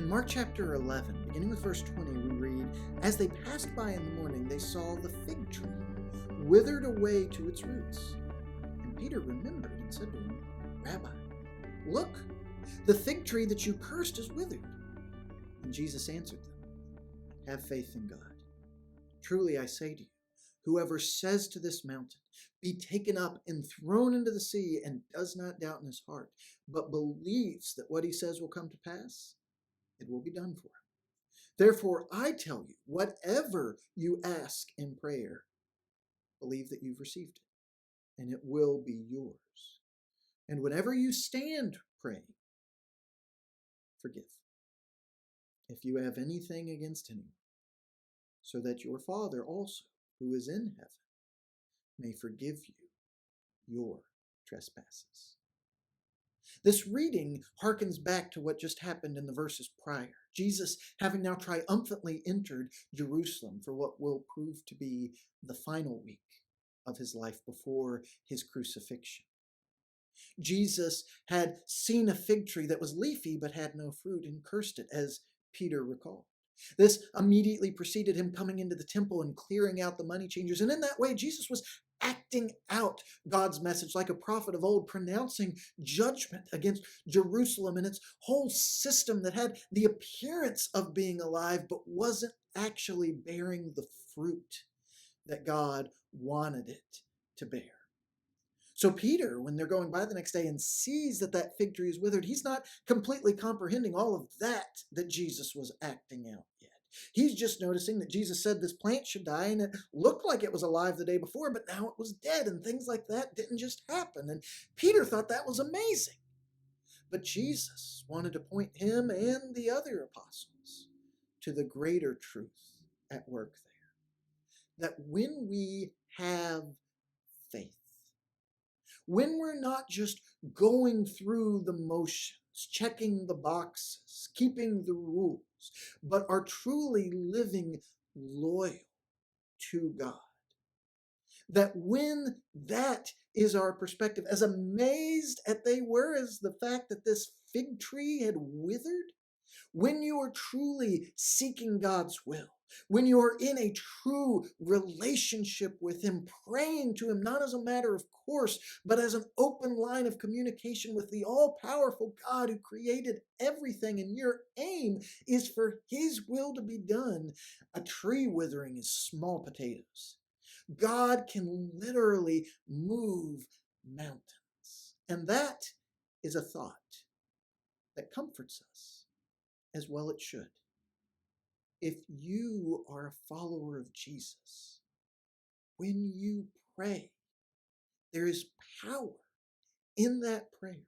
In Mark chapter 11, beginning with verse 20, we read, "As they passed by in the morning, they saw the fig tree withered away to its roots. And Peter remembered and said to him, 'Rabbi, look, the fig tree that you cursed is withered.' And Jesus answered them, 'Have faith in God. Truly I say to you, whoever says to this mountain, be taken up and thrown into the sea, and does not doubt in his heart, but believes that what he says will come to pass, it will be done for him. Therefore I tell you, whatever you ask in prayer, believe that you've received it, and it will be yours. And whenever you stand praying, forgive, if you have anything against anyone, so that your Father also, who is in heaven, may forgive you your trespasses.'" This reading harkens back to what just happened in the verses prior. Jesus, having now triumphantly entered Jerusalem for what will prove to be the final week of his life before his crucifixion. Jesus had seen a fig tree that was leafy but had no fruit and cursed it, as Peter recalled. This immediately preceded him coming into the temple and clearing out the money changers. And in that way, Jesus was acting out God's message like a prophet of old, pronouncing judgment against Jerusalem and its whole system that had the appearance of being alive but wasn't actually bearing the fruit that God wanted it to bear. So Peter, when they're going by the next day and sees that that fig tree is withered, he's not completely comprehending all of that Jesus was acting out yet. He's just noticing that Jesus said this plant should die, and it looked like it was alive the day before, but now it was dead, and things like that didn't just happen. And Peter thought that was amazing. But Jesus wanted to point him and the other apostles to the greater truth at work there. That when we have faith, when we're not just going through the motions, checking the boxes, keeping the rules, but are truly living loyal to God, that when that is our perspective, as amazed as they were as the fact that this fig tree had withered, when you are truly seeking God's will, when you are in a true relationship with Him, praying to Him, not as a matter of course, but as an open line of communication with the all-powerful God who created everything, and your aim is for His will to be done, a tree withering is small potatoes. God can literally move mountains. And that is a thought that comforts us, as well it should. If you are a follower of Jesus, when you pray, there is power in that prayer.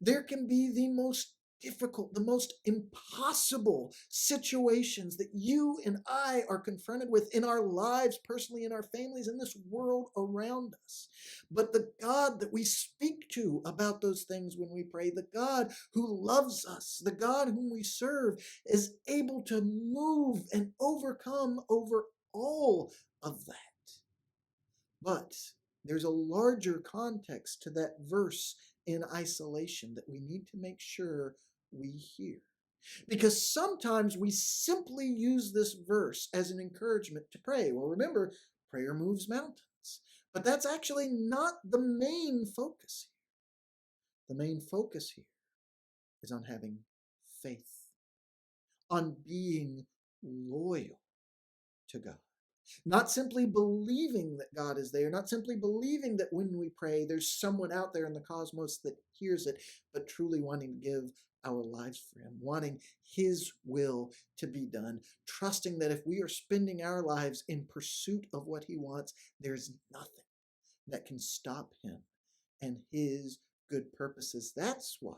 There can be the most difficult, the most impossible situations that you and I are confronted with in our lives, personally, in our families, in this world around us. But the God that we speak to about those things when we pray, the God who loves us, the God whom we serve, is able to move and overcome over all of that. But there's a larger context to that verse in isolation that we need to make sure we hear. Because sometimes we simply use this verse as an encouragement to pray. Well, remember, prayer moves mountains. But that's actually not the main focus here. The main focus here is on having faith, on being loyal to God. Not simply believing that God is there, not simply believing that when we pray, there's someone out there in the cosmos that hears it, but truly wanting to give our lives for Him, wanting His will to be done, trusting that if we are spending our lives in pursuit of what He wants, there's nothing that can stop Him and His good purposes. That's why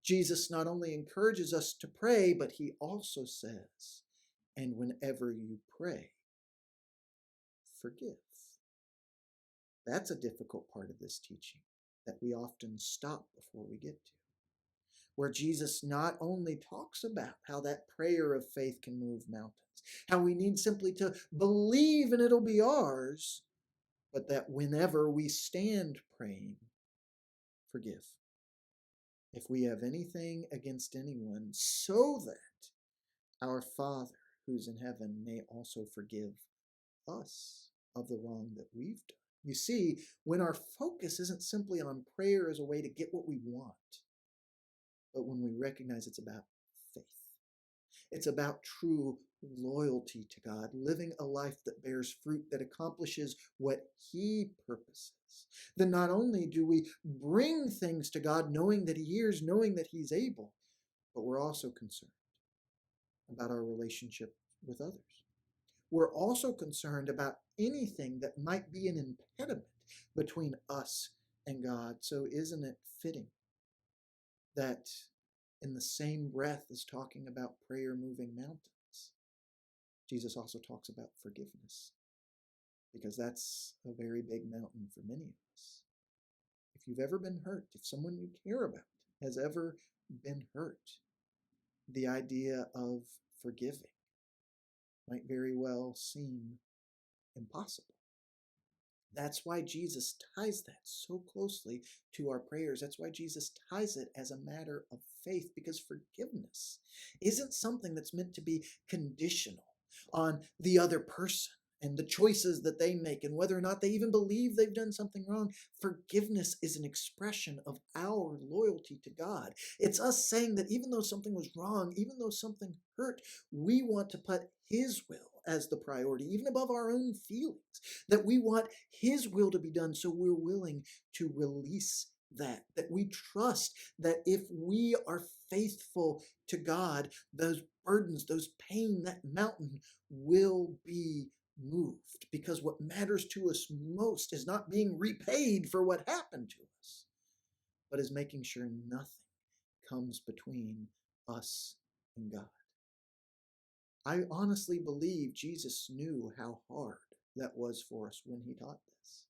Jesus not only encourages us to pray, but He also says, and whenever you pray, forgive. That's a difficult part of this teaching that we often stop before we get to, where Jesus not only talks about how that prayer of faith can move mountains, how we need simply to believe and it'll be ours, but that whenever we stand praying, forgive. if we have anything against anyone, so that our Father who's in heaven may also forgive us of the wrong that we've done. You see, when our focus isn't simply on prayer as a way to get what we want, but when we recognize it's about faith, it's about true loyalty to God, living a life that bears fruit, that accomplishes what He purposes, then not only do we bring things to God knowing that He hears, knowing that He's able, but we're also concerned about our relationship with others. We're also concerned about anything that might be an impediment between us and God. So isn't it fitting that in the same breath as talking about prayer moving mountains, Jesus also talks about forgiveness? Because that's a very big mountain for many of us. If you've ever been hurt, if someone you care about has ever been hurt, the idea of forgiving might very well seem impossible. That's why Jesus ties that so closely to our prayers. That's why Jesus ties it as a matter of faith, because forgiveness isn't something that's meant to be conditional on the other person and the choices that they make and whether or not they even believe they've done something wrong. Forgiveness is an expression of our loyalty to God. It's us saying that even though something was wrong, even though something hurt, we want to put His will as the priority, even above our own feelings, that we want His will to be done, so we're willing to release that we trust that if we are faithful to God, those burdens, those pain, that mountain will be moved, because what matters to us most is not being repaid for what happened to us, but is making sure nothing comes between us and God. I honestly believe Jesus knew how hard that was for us when He taught this.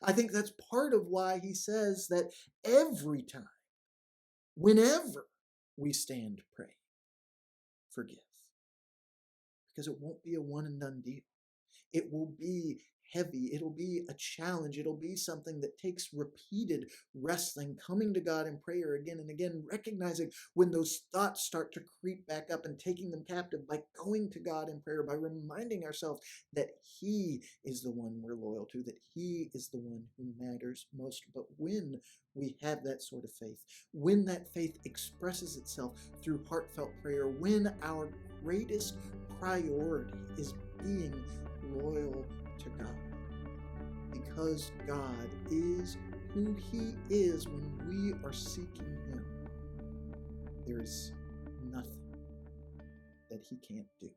I think that's part of why He says that every time, whenever we stand praying, forgive. Because it won't be a one and done deal. It will be heavy. It'll be a challenge. It'll be something that takes repeated wrestling, coming to God in prayer again and again, recognizing when those thoughts start to creep back up and taking them captive by going to God in prayer, by reminding ourselves that He is the one we're loyal to, that He is the one who matters most. But when we have that sort of faith, when that faith expresses itself through heartfelt prayer, when our greatest priority is being loyal to God, because God is who He is when we are seeking Him, there is nothing that He can't do.